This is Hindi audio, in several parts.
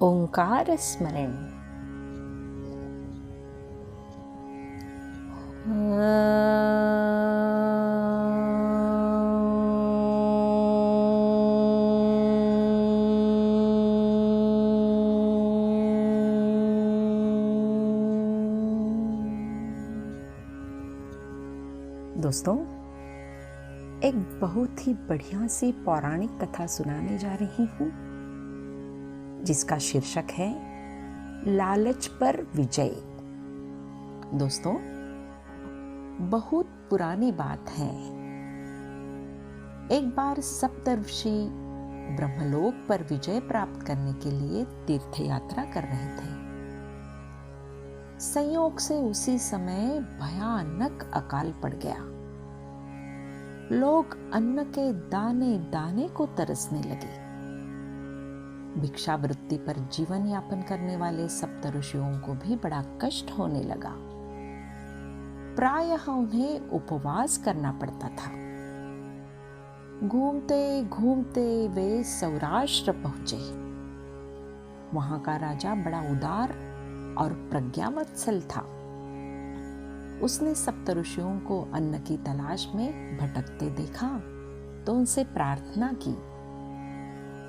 ओंकार स्मरण। दोस्तों, एक बहुत ही बढ़िया सी पौराणिक कथा सुनाने जा रही हूँ जिसका शीर्षक है लालच पर विजय। दोस्तों, बहुत पुरानी बात है। एक बार सप्तऋषि ब्रह्मलोक पर विजय प्राप्त करने के लिए तीर्थ यात्रा कर रहे थे। संयोग से उसी समय भयानक अकाल पड़ गया। लोग अन्न के दाने दाने को तरसने लगे। भिक्षावृत्ति पर जीवन यापन करने वाले सप्तऋषियों को भी बड़ा कष्ट होने लगा। प्रायः उन्हें उपवास करना पड़ता था। घूमते घूमते वे सौराष्ट्र पहुंचे। वहां का राजा बड़ा उदार और प्रज्ञावत्सल था। उसने सप्तऋषियों को अन्न की तलाश में भटकते देखा तो उनसे प्रार्थना की,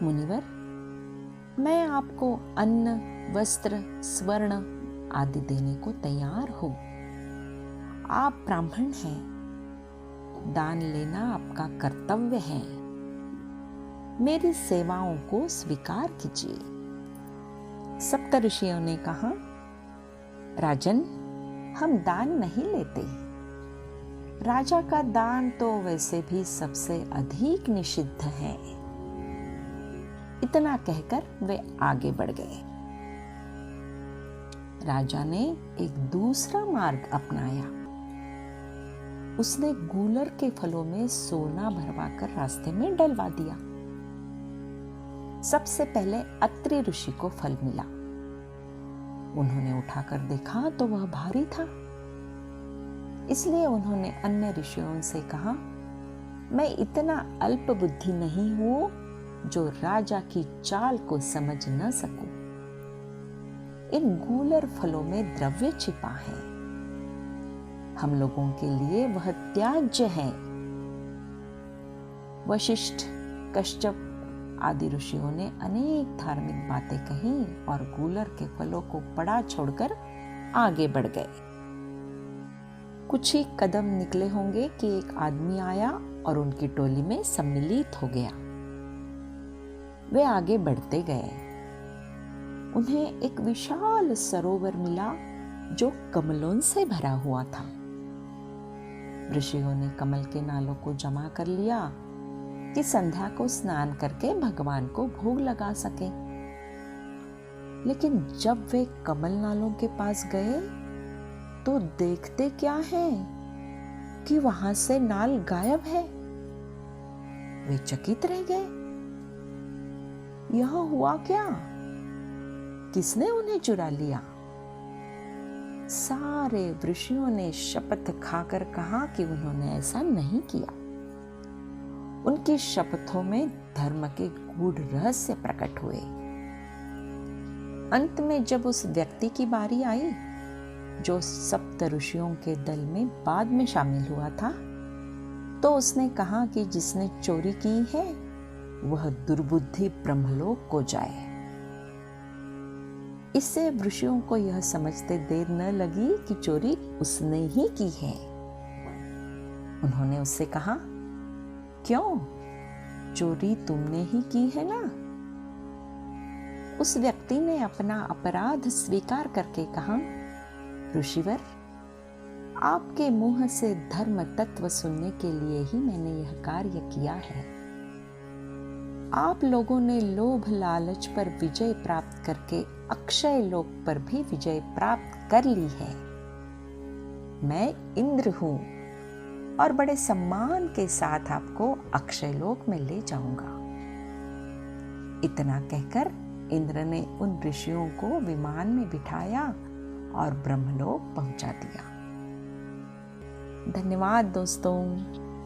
मुनिवर, मैं आपको अन्न, वस्त्र, स्वर्ण आदि देने को तैयार हूं। आप ब्राह्मण हैं, दान लेना आपका कर्तव्य है। मेरी सेवाओं को स्वीकार कीजिए। सप्तऋषियों ने कहा, राजन, हम दान नहीं लेते। राजा का दान तो वैसे भी सबसे अधिक निषिद्ध है। इतना कहकर वे आगे बढ़ गए। राजा ने एक दूसरा मार्ग अपनाया। उसने गूलर के फलों में सोना भरवाकर रास्ते में डलवा दिया। सबसे पहले अत्रि ऋषि को फल मिला। उन्होंने उठाकर देखा तो वह भारी था। इसलिए उन्होंने अन्य ऋषियों से कहा, मैं इतना अल्प बुद्धि नहीं हूं जो राजा की चाल को समझ न सकूं। इन गूलर फलों में द्रव्य छिपा है। हम लोगों के लिए वह त्याज्य है। वशिष्ठ, कश्यप आदि ऋषियों ने अनेक धार्मिक बातें कही और गूलर के फलों को पड़ा छोड़कर आगे बढ़ गए। कुछ ही कदम निकले होंगे कि एक आदमी आया और उनकी टोली में सम्मिलित हो गया। वे आगे बढ़ते गए। उन्हें एक विशाल सरोवर मिला जो कमलों से भरा हुआ था। ऋषियों ने कमल के नालों को जमा कर लिया कि संध्या को स्नान करके भगवान को भोग लगा सके। लेकिन जब वे कमल नालों के पास गए तो देखते क्या है कि वहां से नाल गायब है। वे चकित रह गए। यह हुआ क्या? किसने उन्हें चुरा लिया? सारे ऋषियों ने शपथ खाकर कहा कि उन्होंने ऐसा नहीं किया। उनकी शपथों में धर्म के गूढ़ रहस्य प्रकट हुए। अंत में जब उस व्यक्ति की बारी आई जो सप्त ऋषियों के दल में बाद में शामिल हुआ था, तो उसने कहा कि जिसने चोरी की है वह दुर्बुद्धि ब्रह्मलोक को जाए। इससे ऋषियों को यह समझते देर न लगी कि चोरी उसने ही की है। उन्होंने उससे कहा, क्यों? चोरी तुमने ही की है ना? उस व्यक्ति ने अपना अपराध स्वीकार करके कहा, ऋषिवर, आपके मुंह से धर्म तत्व सुनने के लिए ही मैंने यह कार्य किया है। आप लोगों ने लोभ लालच पर विजय प्राप्त करके अक्षय लोक पर भी विजय प्राप्त कर ली है। मैं इंद्र हूं और बड़े सम्मान के साथ आपको अक्षय लोक में ले जाऊंगा। इतना कहकर इंद्र ने उन ऋषियों को विमान में बिठाया और ब्रह्मलोक पहुंचा दिया। धन्यवाद दोस्तों।